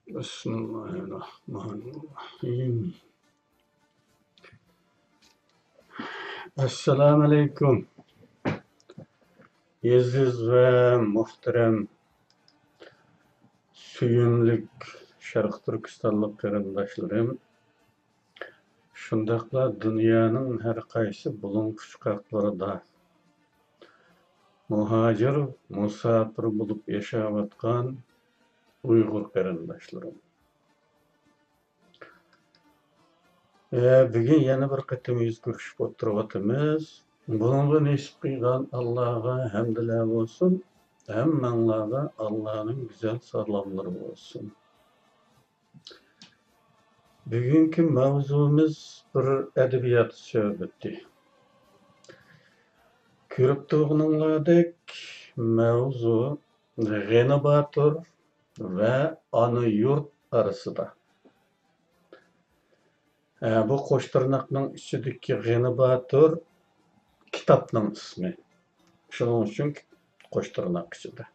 Bismillahirrahmanirrahim. Assalamu alaikum. Aziz ve muhterem, suyumlik Şarkı Türkistanlık qarindoshlarım. Şundaqla dünyanın her qaysi bulunquchqaqlarida muhacir, musafir bulup yaşayotgan Uyghur qarindoshlarım. Bugün yana bir qatam yüz görüşüp oturyapmiz. Bununla nesip qilgan Allah'a hamdlar olsun. Hammalarga Allah'ın güzel salamları olsun. Bugünkü mavzumuz bir edebiyat söhbeti. Körüp turğunlardek mavzu G'ani Batur ve Ana Yurt arasında. Bu qo'shtirnoqning ichidagi G'ani Batur kitapның ismi. Şunun için qo'shtirnoq ichida.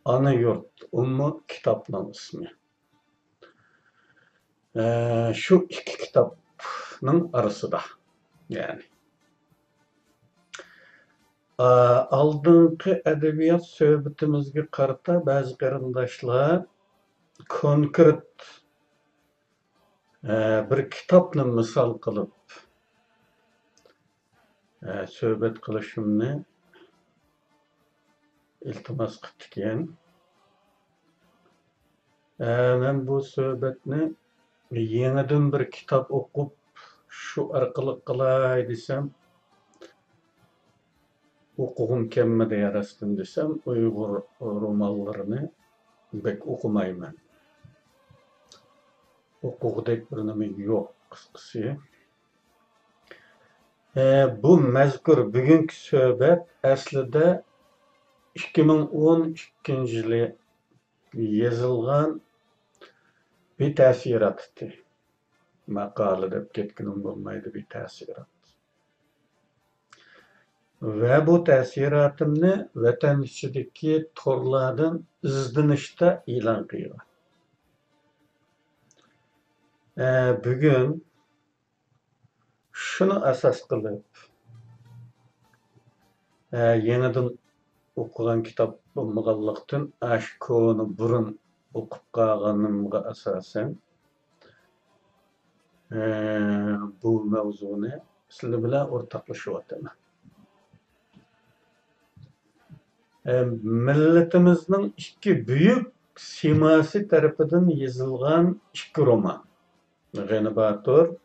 Ana Yurt ummu kitapның ismi. Şu iki kitapның arasında. Yani. Aldığınki edebiyat söhbetimizge qarata bazı qarindoshlar konkret bir kitapni misal qilib söhbet qilishimni iltimos qilgan. Men bu söhbetni yenidan bir kitap o'qib shu orqali qilay desam o'qig'im kelmadi yarastin desam Uyg'ur romanlarini pek o'qimayman. O'qig'idek bir nima yo'q qisqasi. Bu mazkur bugungi söhbet aslida 2012-yili yozilgan bir ta'siratdi. Maqola deb ketganim bo'lmaydi, bir ta'sirat. Ve bu ta'siratimni vatan ichidagi torlardan izlanishda e'lon qilgan. Bugün şunu asas qilib yenidan o'qigan kitap bo'lmaganlikdan ashkoni burun o'qib qolganimga asosan bu mavzuni sizlar bilan o'rtoqlashyapman. Milletimizning iki büyük simasi tarafından yazılgan iki roman. G'ani Batur,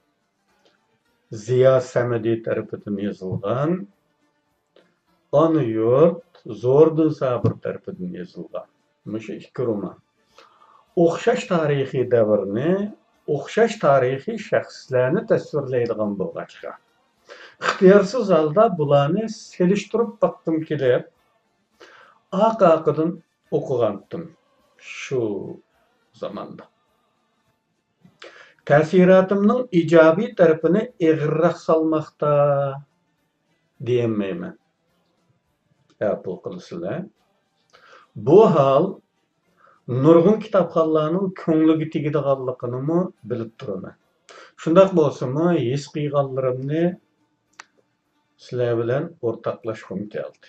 Ziya Samedi tarafından yazılgan, Ana Yurt, Zordun Sabir tarafından yazılgan. Şu iki roman. O'xshash tarixiy davrni, o'xshash tarixiy shaxslarni tasvirlaydigan bo'lg'achqa. İxtiyorsiz holda bularni selishtirib baqdim kelib, aqaqidan o'qigandim şu zamanda. Ta'siratimning ijobiy tarafini ig'irroq salmoqda deyolmayman. Qabul qilsizlar. Bu hol nurg'un kitobxonlarning ko'ngliga tegadiganligini bilib turaman. Shundoq bo'lsa-mu, his qilganlarimni sizlar bilan o'rtoqlashgim keldi.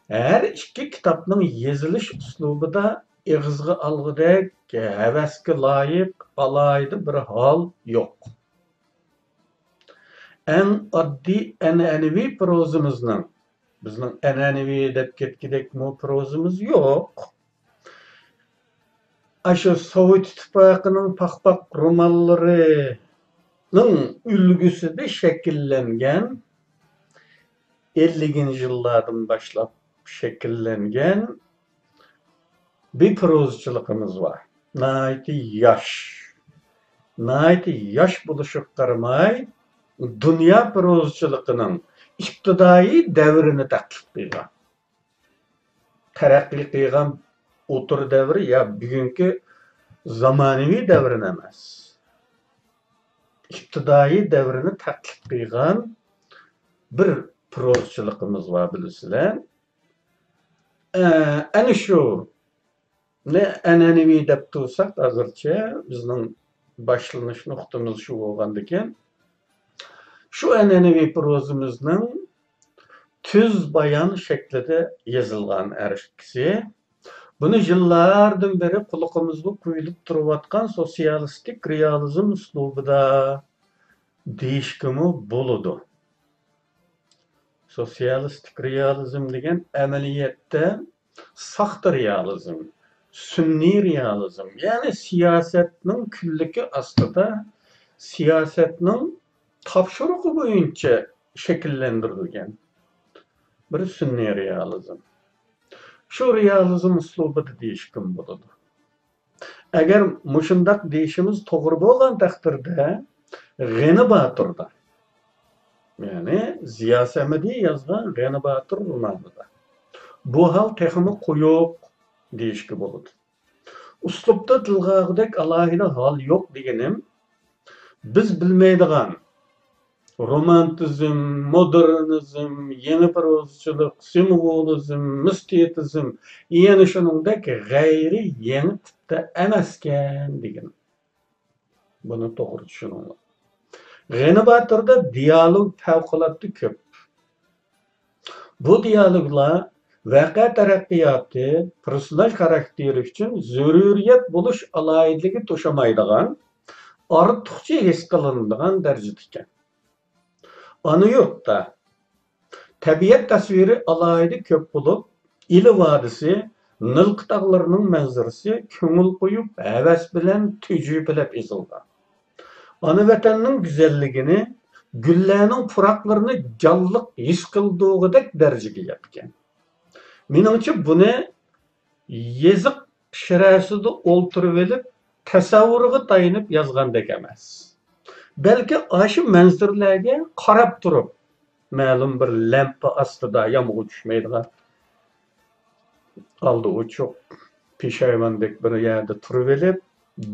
Her iki kitapның yazılış uslubida ig'izga algıdek, havasga loyiq, alayda bir hal yok. En oddiy an'anaviy prozimizning, bizning an'anaviy deb ketgidek prozimiz yo'q. Aşı Sovet İttifoqining paqpaq romanlarining ulgusida shakllangan 50-yillardan boshlab şekillengen bir prozchiligimiz var. Nayiti yaş buluşup qaramay dünya prozchiliginin iptidai devrini taklif qilgan. Taraqqi qilgan o'tir davri ya bugungi zamonaviy davrini emas. İptidai devrini taklif qilgan bir prozchiligimiz var bilisizlar. Ana şu Ne enenivi dep tursak azırça bizning başlanış noktamız şu bolgandiken şu enenivi prozamızning tüz bayan şeklinde yazılgan erkisi. Bunu yıllardan beri kulağımızda kuyulup duruvatkan sosyalistik realizm üslubida değişkimi buludu. Sosyalistik realizm degen ameliyette saxta realizm, sünni realizm, yani siyasetinin küllüki aslında siyasetinin tapşırığı boyunca şekillendirilgen bir sünni realizm. Şu realizm üslubida değişkin buludu. Eğer muşundak değişimiz doğru bolan takdirde G'ni Batır'da, yani Ziya Semedi yazgan G'ni Batır romanında. Bu hal texmi koyuq değişki buludu. Uslupta tilgağıdek alahide hal yok degenim, biz bilmeydigan romantizm, modernizm, yeni prozçılık, simvolizm, mistetizm, yani şunundaki gayri yeni tipte emasken degenim. Bunu doğru düşünün. G'ni Batır'da diyalog fevkalatlı köp. Bu diyaloglar vaqa taraqqiyatı, personaj karakteri üçün zürüriyet buluş alayidligi toşamaydigan, artıqçı his kılındıgan derecedeki. Anı yurtda tabiat tasviri alayidi köp bulup, ili vadisi, Nilk dağlarının manzarası köngül koyup, heves bilen tücü bilep izilgan. Anı vatanının güzelligini, güllerinin puraklarını canlılık his kıldığıdek derecege yapken. Menimçe bunu yazık şirasida olturup elip, tasavvuruga tayinip yazgandek emas. Belki aşı manzarlarga qarab turib, ma'lum bir lampa astida yamg'u tushmaydigan aldı uçuq peshayvandek bir yerda turib elip,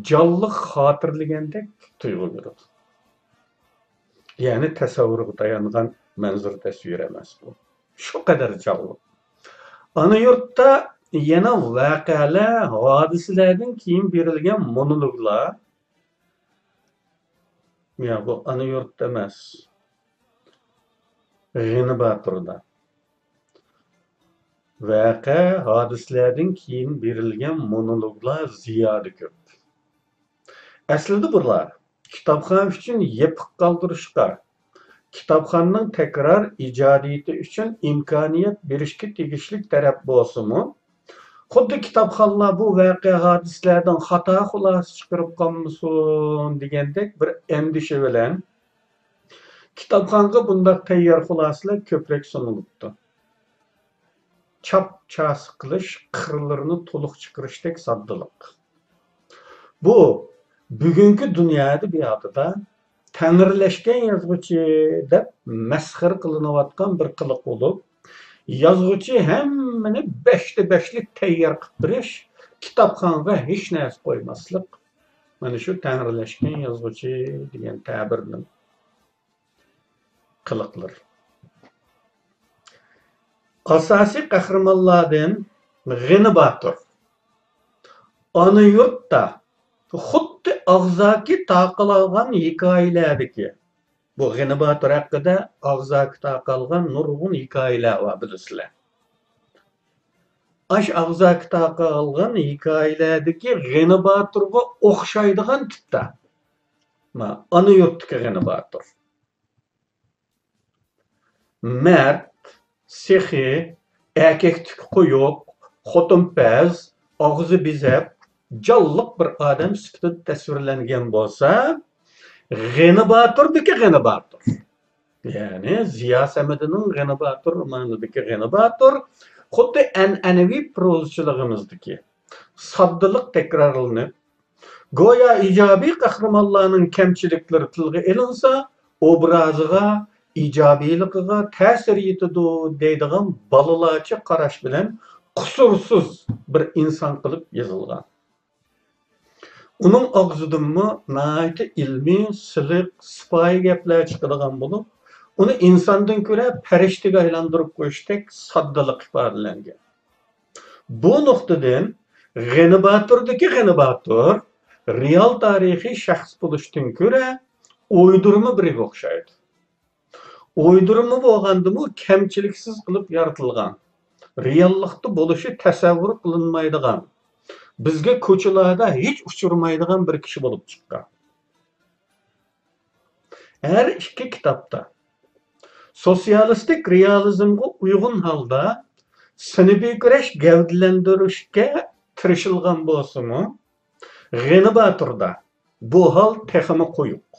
canlılık hatırlagandek tuyg'u beradi. Yani tasavvuruga tayangan manzar tasvir emas bu. Şu kadar canlı. Ana yurtda yana voqealar, hodisalardan keyin berilgan monologlar, ya bu ana yurtda emas, G'ni Batır'da. Vaqa, hodisalardan keyin berilgan monologlar ziyodi ko'p. Aslida bular kitobxon uchun yepiq qoldirishqa, kitobxonning takror ijodiyati uchun imkoniyat berishga tegishli taraf bo'lsa-mu, xuddi kitobxonlar bu voqea hodisalardan xato xulosa chiqarib qolmasin degandek bir endisha bilan kitobxonga bundaq tayyor xulosalar ko'proq sunilibdi. Chap chasi qilish, qirlarini to'liq chiqarishdek soddalik. Bu bugungi dunyoda buyog'ida ta'mirlashgan yozuvchi deb masxara qilinayotgan bir qiliq bo'lib, yozuvchi hammani 5'te 5'lik tayyor qilib berish, kitobxonga hech narsa qo'ymaslik. Mana shu ta'mirlashgan yozuvchi degan ta'birning qiliqlar. Asosiy qahramonlardan G'ni Batır ana yurtda xuddi og'zaki taqilgan hikoyalardagi, bu G'ni Batır haqida og'zaki taqilgan nurg'un hikoyalar var bilasizlar. Aş og'zaki taqilgan hikoyalardagi G'ni Batırga o'xshaydigan tipda. Ana yurtdagi G'ni Batır. Mert, sehi, erkeklik koyuq, xotinpaz, og'zi bezab, canlıq bir adam sifatida tasvirlangan bo'lsa, G'ni Batırdagi G'ni Batır. Yani Ziya Semedi'nin G'ni Batır romanidagi G'ni Batır xuddi an'anaviy prozachilligimizdagi soddalik takrorlanib, go'yo ijobiy qahramonlarning kamchiliklari tilga ilinsa, obraziga, ijobiyligiga ta'sir etadi deydigan bolalarcha qarash bilan qusursiz bir inson qilib yozilgan. Uning og'zidanmi nihoyatda ilmiy, siliq, sipoyi gaplar chiqadigan bo'lib, uni insondan ko'ra farishtaga aylantirib qo'yishdek soddalik ifodalangan. Bu nuqtadan G'ani Baturdaki G'ani Batur real tarixiy shaxs bo'lishdan ko'ra o'ydirma biriga o'xshaydi. O'ydirma bo'lgandimi kamchiliksiz qilib yaratilgan, reallikda bo'lishi tasavvur qilinmaydigan, bizga ko'chalarda hech uchurmaydigan bir kishi bo'lib chiqqan. Her iki kitapta sosyalistik realizmga uygun halda sınıfı güreş gavdilendirishga tirishilgan bo'lsa-mu, G'ani Baturda bu hal texmi qo'yuq.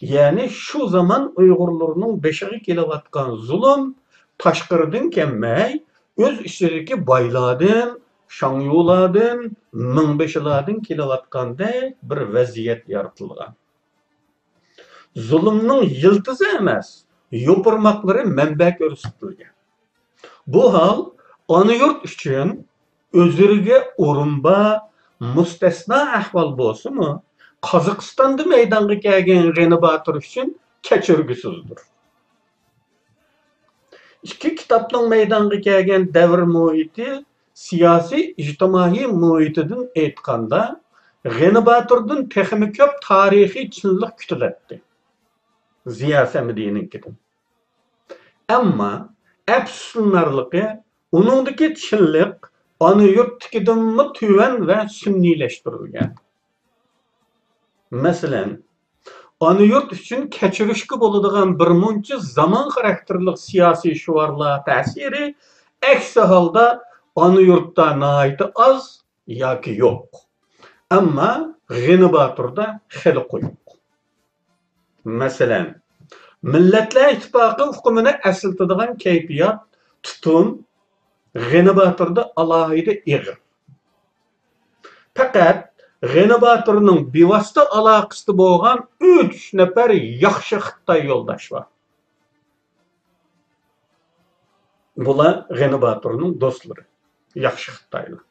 Yani şu zaman Uyg'urlarning beshiga kelayotgan zulm tashqaridan kelmay, o'z ichidagi boylardan, shangyo'lardan, mingbeshilardan kelayotgandek bir vaziyat yaratilgan. Zulümning yıldızı emas, yopurmakları manba ko'rsatilgan. Bu hal ana yurt uchun o'zlariga o'rinba mustasno ahvol bo'lsa-mu, Qozog'istonda maydonga kelgan G'ani Batur uchun kechirgusizdir. İki kitapning maydonga kelgan davr muhiti siyosiy ijtimoiy muhitidan aytganda G'ani Baturdan texmi ko'p tarixiy chinlik kutiladi. Ziya Samidi'ninkidir. Ama afsuslanarlıqı onundaki çinlik ana yurtdakidanmı tüven ve sünnileştirilgan. Mesela ana yurt üçün keçirishki bo'ladigan bir muncha zaman xarakterlik siyosiy shuvarlar ta'siri aksi holda ana yurtda nihoyatda az yoki yo'q. Ammo G'ani Baturda xeli qo'yuq. Mesela Milletler İttifakı hükümüne esıltıdığın keyfiyat, tutum, G'ani Baturda alohida ig'ir. Fakat G'ani Baturning bevosita aloqasida bo'lgan 3 nafar yaxshi Xitoy yo'ldosh bor. Bular G'ani Baturning do'stlari, yaxshi Xitoylar.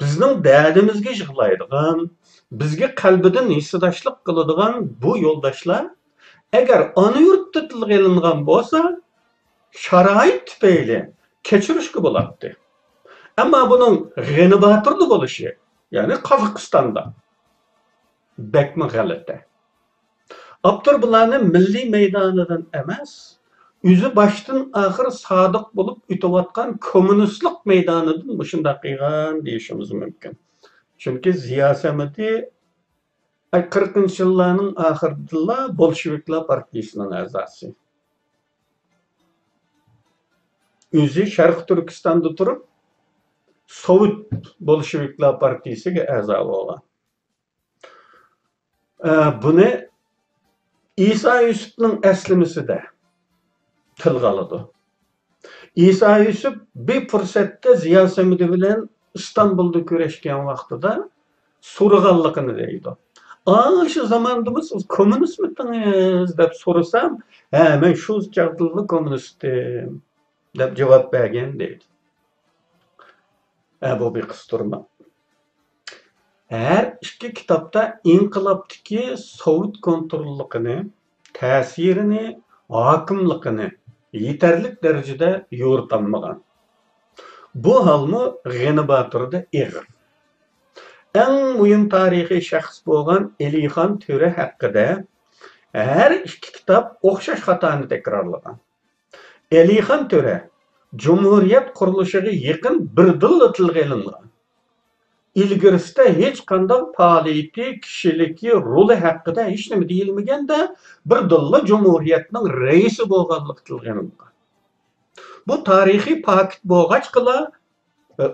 Bizning dardimizga yig'laydigan, bizga qalbidan hisdoshlik qiladigan bu yo'ldoshlar agar ana yurtda tilga ilingan bo'lsa, sharoit tufayli kechirishga bo'ladi. Ammo buning G'ani Baturda bo'lishi, ya'ni Qozog'istonda bakmi g'alati. Abdur bularni milliy maydonidan emas, o'zi boshdan oxir sodiq bo'lib o'tayotgan kommunistlik maydonidan shunday qilgan deyishimiz mumkin. Chunki Ziya Samidi 40-yılların ahirida Bolşeviklar partiyasining a'zosi. O'zi Sharq Turkistonda turib, Sovet Bolşeviklar partiyasiga a'zo bo'lgan. Buni İsa Yusufning aslimisida tilga oladi. İsa Yusuf bir fursatda Ziya Samidi bilan İstanbulda ko'rishgan vaqtida so'raganligini deydi. Şu zamanda siz komünist misiniz deb so'rasam, men shu chaqdagi kommunistdim deb javob bergan deydi. Bu bir qistirma. Her iki kitapta inqilobdagi Sovet kontrolligini, ta'sirini, hokimligini yetarli darajada yo'ritanmagan. Bu halmi G'ani Baturda ig'ir. En mühim tarihi şahs bo'lgan Elixon Töre haqida her iki kitap o'xshash xatoni takrorlagan. Elixon Töre Cumhuriyet qurilishiga yaqin bir yil tilga ilingan. İlgirisida hech qanday faoliyati, kishiligi, roli haqida hech nima deyilmaganda bir yil Cumhuriyetning raisi bo'lganligi tilga ilingan. Bu tarixiy fakt bo'lg'achqila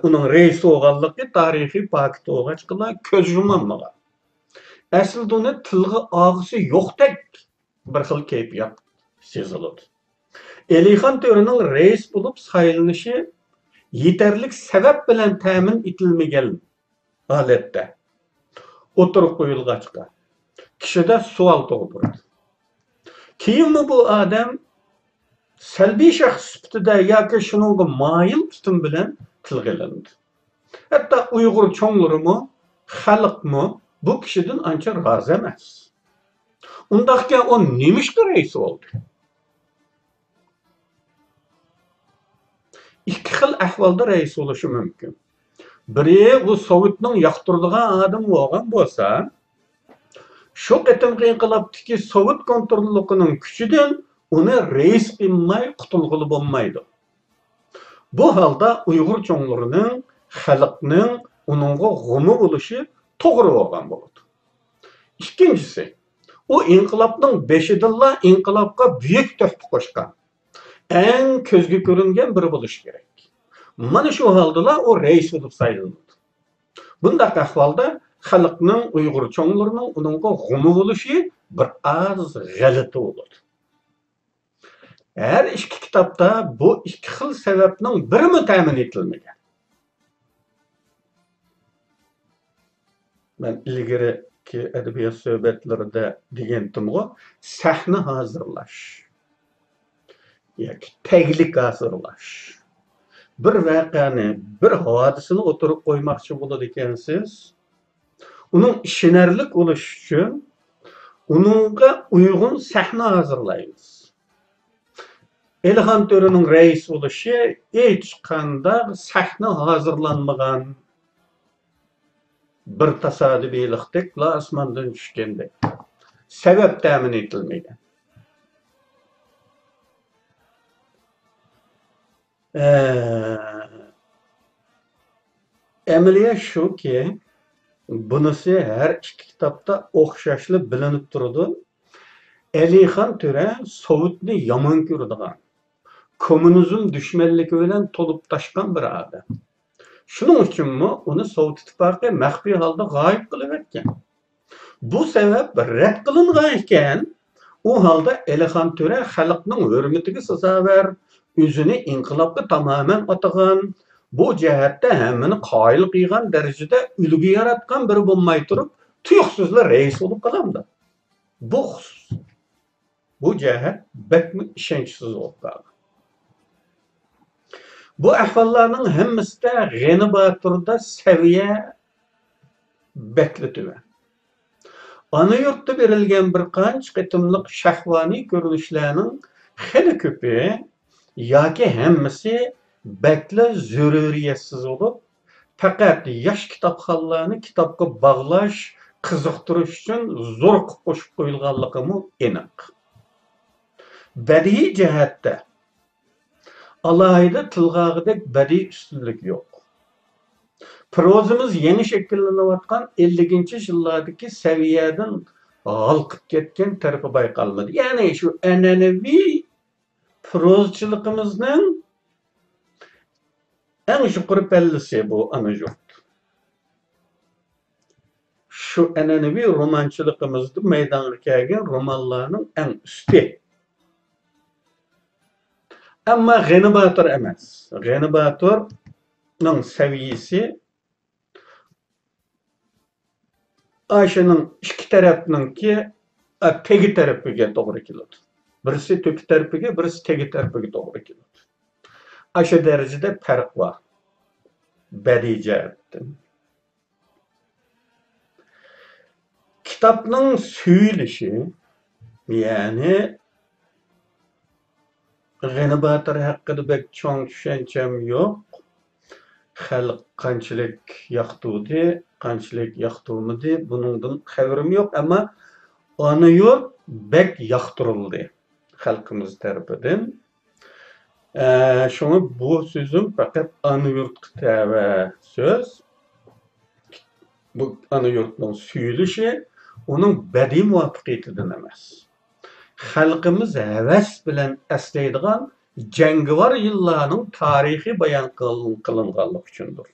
onun reisi olganlığı tarihi paket olğaçqıla köz yumanmagan. Aslında onu tilgi ağısı yo'qdek bir xil keyfiyat seziladi. Elixon Törening reis bo'lib saylanishi yetarlik sabab bilan ta'min etilmagan holatda o'tirib qo'yilg'achqa kishida savol tug'diradi. Keyinmi bu odam salbiy shaxs sifatida yoki shunga moyil tutum bilan tilg'ilindi. Hatta Uyg'ur cho'nglarimi, xalqmi bu kishidan ancha rozi emas. Undaqqa o nemishqa reis oldu? İki xil ahvolda reis bo'lishi mumkin. Biri bu Sovetning yoqtiradigan odam bo'lgan bo'lsa, shu qatimqi inqilobdagi Sovet kontrolligining kuchidan uni reis qilmay qutulg'ili bo'lmaydi. Bu holda Uyg'ur cho'nglarining, xalqning uningga g'umi bo'lishi to'g'ri bo'lgan bo'ladi. Ikkinchisi, u inqilobning beshidilla inqilobga buyuk tuhfa qo'shgan, eng ko'zga ko'ringan biri bo'lishi kerak. Mana shu holda u reis bo'lib saylanadi. Bundaq ahvolda xalqning, Uyg'ur cho'nglarining uningga g'umi bo'lishi bir oz g'alati bo'ladi. Her iki kitapta bu iki xil sebepnin birimi temin etilmegen. Ben ilgiriki edebiyat söhbetlerinde degendim o, sahne hazırlaş. Yani teglik hazırlaş. Bir vakani, bir hadisini oturup koymakçı buladı ekensiz. Onun işinerlik oluş için onunla uygun sahne hazırlayınız. Elxan Töre'nin reis oluşu hiç qandaq sahne hazırlanmagan bir tasadübiliktik la asmandan düşkendek. Sebep temin etilmegen. Emeliye şu ki, bunisi her iki kitapta okşaşlı bilinip durdu. Elxan Töre Sovetni yaman görüdügan. Komünizm düşmanlığı bilen tolup taşkan bir adam. Şunun için mi onu Sovet İttifakı mahfi halda gayip kılıverken. Bu sebep red kılıngan o halda Elxan Töre halkının hürmetine sazaver, özünü inqilabga tamamen atagan, bu cihette hemmini qayil qilgan derecede ülgü yaratgan biri bulmay turup tuyuksuzla reis olup kalamdı. Bu cihet bekmi işençsiz olup kaldı. Bu ahvallarning hemmisi de G'ani Batur'da seviye bekletiver. Ana yurtda berilgen bir qancha qitimliq shahvoniy ko'rinishlarning xeli ko'pi yoki hammasi bekla zaruriyatsiz bo'lib, faqat yosh kitobxonlarni kitobga bog'lash, qiziqtirish uchun zo'r qilib qo'shib qo'yilganligi aniq. Badiiy jihatda alayda tilg'ag'idek badiiy ustunlik yo'q. Prozimiz yeni şekilleniyotgan 50-ci yıllardaki seviyeden halkıp ketken tarafı bayqalmadı. Yani şu ananevi prozçılığımızın en yukarı pellisi bu ana yurt. Şu ananevi romançılığımızda meydana gelgen romanlarının en üstü. Ama G'ani Batur emas. G'ani Batur'ның seviyesi Ayşe'nin iki tarafının ki tegi tarafıga doğru keladi. Birisi teki tarafıga, birisi tegi tarafıga doğru keladi. Ayşe derecede fark var. Badiiy jihatdan. Kitapning suyilishi, yani G'ani Batur haqida bek cho'ng tushuncham yo'q. Xalq qanchalik yoqtirdi, qanchalik yoqtirmadi, buningdan xabarim yo'q, ama ana yurt bek yoqtirildi xalqimiz tarafidan. Şunu bu sözüm faqat ana yurtga tava söz. Bu ana yurtning suyilishi uning badiiy muvaffaqiyatidan emas. Xalqimiz havas bilan aslaydigan jangovar yillarning tarixiy bayon qilinganligi uchundir.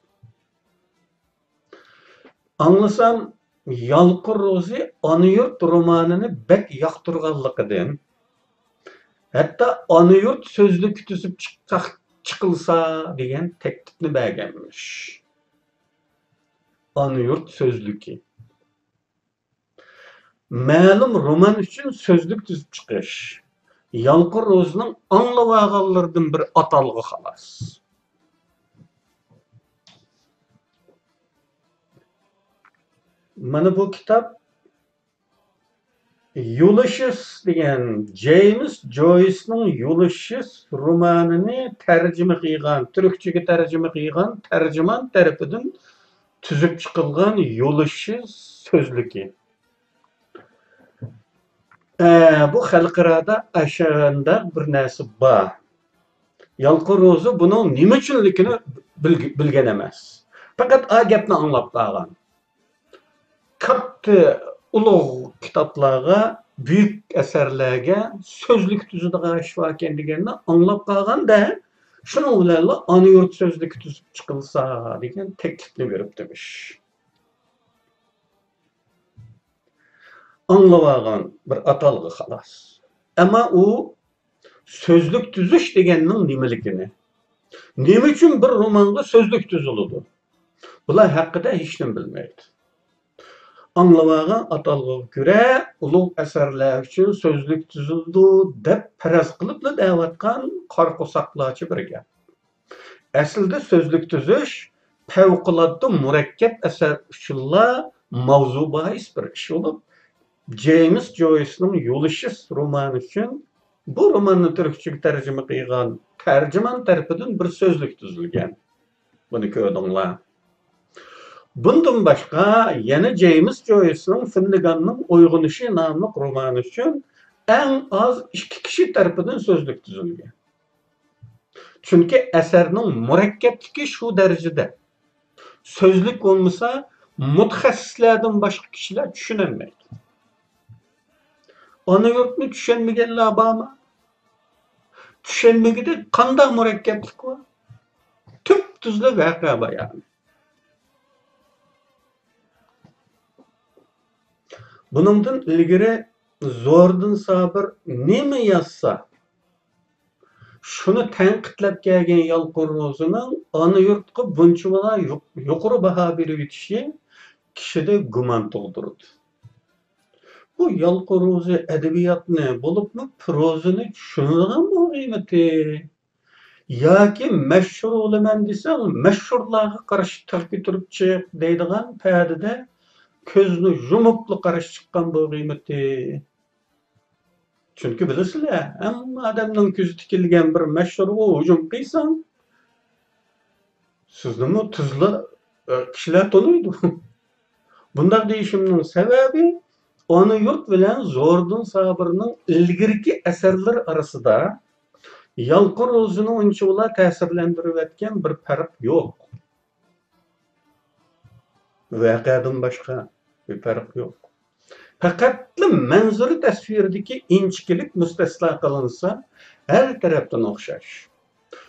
Anlasam Yalqır Rozi ana yurt romanini bek yoqtirganligidan, hatta ana yurt sözlük tuzib chiqilsa degan taklifni berganmish. Ana yurt sözlüki. Ma'lum roman uchun sözlük tuzib chiqish Yalqır Rozining anglab bir atalg'i xolos. Mana bu kitap Ulysses degan James Joyce'ning Ulysses romanını tercüme qilgan, Türkçe'ye tercüme qilgan tercüman tarafidan tüzüp çıkılgan Ulysses sözlüki. Bu xalqarada aşağında bir narsa var. Yalqı Rozu bunun nima uchunligini bilgan emas. Faqat a gapni anglab qolgan. Katta ulug' kitoblarga, büyük eserlerge sözlük tüzüdüğü şifa kendilerini anlap qalğanda şunun bilan ana yurt sözlük tüzüp çıkılsa degan teklifni berip demiş. Anlap alğan bir atalgı xalas. Ama o sözlük tüzüş deganning nimaligini, nima uchun bir romanga sözlük tüzülüdü? Bular haqida hech kim bilmaydi. Anlamagan atalgıga göre ulug' eserler üçün sözlük tüzüldü dep paraz qılıpla davatkan qarqosaqlarcha bir gap. Aslida sözlük tüzüş favqulodda murakkab eser uchunla mavzu bahis bir ish bo'lib, James Joyce'ning Ulysses romani üçün bu romanni Türkçe'ye tercüme qilgan tercüman tarafidan bir sözlük tüzülgan. Bunu ko'rdinglar. Bundan başka yana James Joyce'ning Finneganning Uyg'unishi nomli romani üçün en az 2 kishi tarafidan sözlük tüzülgan. Çünkü eserning murakkabligi shu darajada. Sözlük olmasa mutaxassislardan başka kişiler tushunolmaydi. Ana yurtni tushunmaganlar bormi? Tushunmagida qanday murakkablik bor? Tüp tuzli voqea bayoni. Buningdan ilgari Zo'rdin Sabir nima yozsa, shuni tanqidlab kelgan Yalqin Ro'zining ana yurtga bunchalar yuqori baho berib o'tishi kishida gumon tug'dirdi. Bu Yalqin Ro'zi adabiyotni bo'libmi prozani tushunadigan bu qiymati yoki mashhur bo'laman desang mashhurlarga qarshi tirki turib chiq deydigan paytida ko'zni yumibli qarash chiqqan bu qiymati. Chunki bilasizlar, hamma odamning ko'zi tikilgan bir mashhurga hujum qilsang, sizni tuzli kishilar taniydi. Bunday deyishimning sababi ona yurt bilan Zo'rdin Sabirning ilgirki asarlar arasida Yalqin Ro'zini uncha ta'sirlantirib etgan bir farq yo'q. Voqeadan boshqa bir farq yo'q. Faqat manzuri tasvirdagi inchkilik mustasno qilinsa, har tarafdan o'xshash.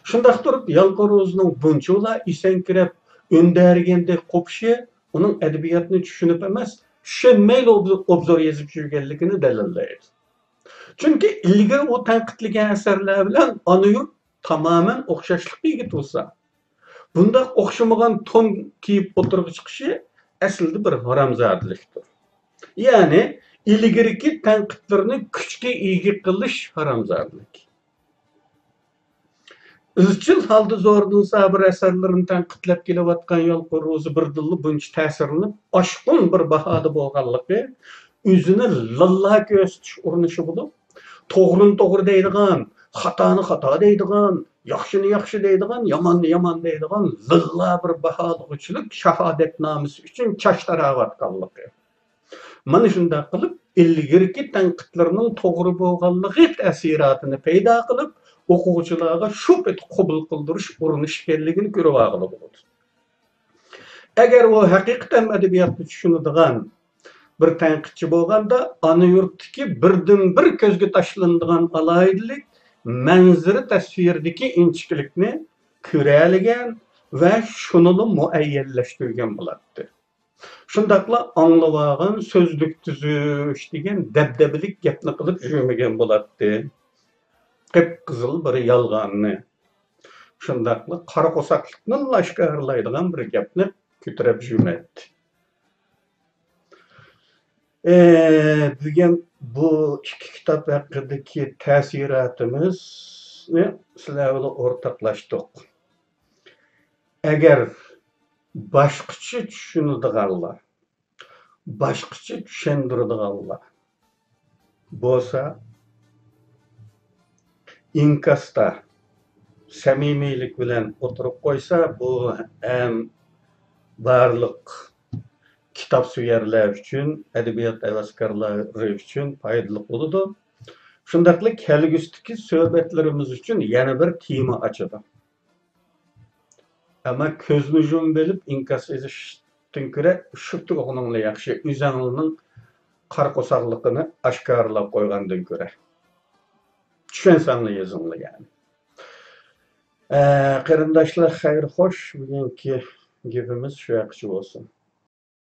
Shundaq turib Yalqin Ro'zining bunchalar esankirab o'ndargandek qo'pishi uning adabiyotni tushunib emas, tushunmayli obzor yozib yurganligini dalillaydi. Chunki ilgari u tanqidlagan asarlar bilan ana yurt tamoman o'xshashlikka ega bo'lsa, bundoq o'xshamagan ton kiyib o'tirib chiqishi aslida bir haromzodlikdir. Yani ilgiriki tanqidlarni kuchga ega qilish haromzodlik. Izchil holda Zo'rdin Sabir asarlarini tanqidlab kelayotgan Yalqin Ro'zi birdilla buncha ta'sirlanib, oshqun bir bahoda bo'lganligi o'zini lalla ko'rsatish urinishi bo'lib, to'g'rini to'g'ri deydigan, xatoni xato deydigan, yaxshini yaxshi deydigan, yomonni yomon deydigan lalla bir baholag'uchilik shahodatnomasi uchun chash taravatganligi. Mana shunday qilib, ilgirki tanqidlarning to'g'ri bo'lganligi ta'siratini paydo qilib, o'quvchilarga shu pet qabul qildirish urinishganligini ko'rib olg'ili bo'ladi. Agar u haqiqatan adabiyotni tushunadigan bir tanqidchi bo'lganda, ana yurtdagi birdan bir ko'zga tashlanadigan alaydilik manzara tasvirdagi inchiklikni ko'ra olgan va shuni muayyanlashtirgan bo'ladi. Shundaqla anglavagan sözlük tüzüş degan dabdabilik gapni qilib yurmagan bo'ladi. Qip-qizil bir yolg'onni. Shundaqla qora qo'saqlikni lashkarlaydigan bir gapni ko'tarib yurmaydi. Bugun bu ikki kitob haqidagi ta'sirotimizni sizlar bilan o'rtoqlashdik. Agar başqacha tushunadiganlar, başqacha tushundiradiganlar bolsa inkasta samimiylik bilen oturup koysa bu hem barlık kitap süyerler üçün, edebiyat heveskarları üçün faydalı boludu. Şundakla kelgüsteki söhbetlerimiz üçün yana bir tema açıdı. Ama közünü belip inkas edişten göre şuttuk onunla yakşı üzanlının karkosarlıkını aşkarlap koygandan göre. Düşensanlı yazımlı yani. Qarindaşlar hayır hoş bugünkü gibimiz şu yakıcı olsun.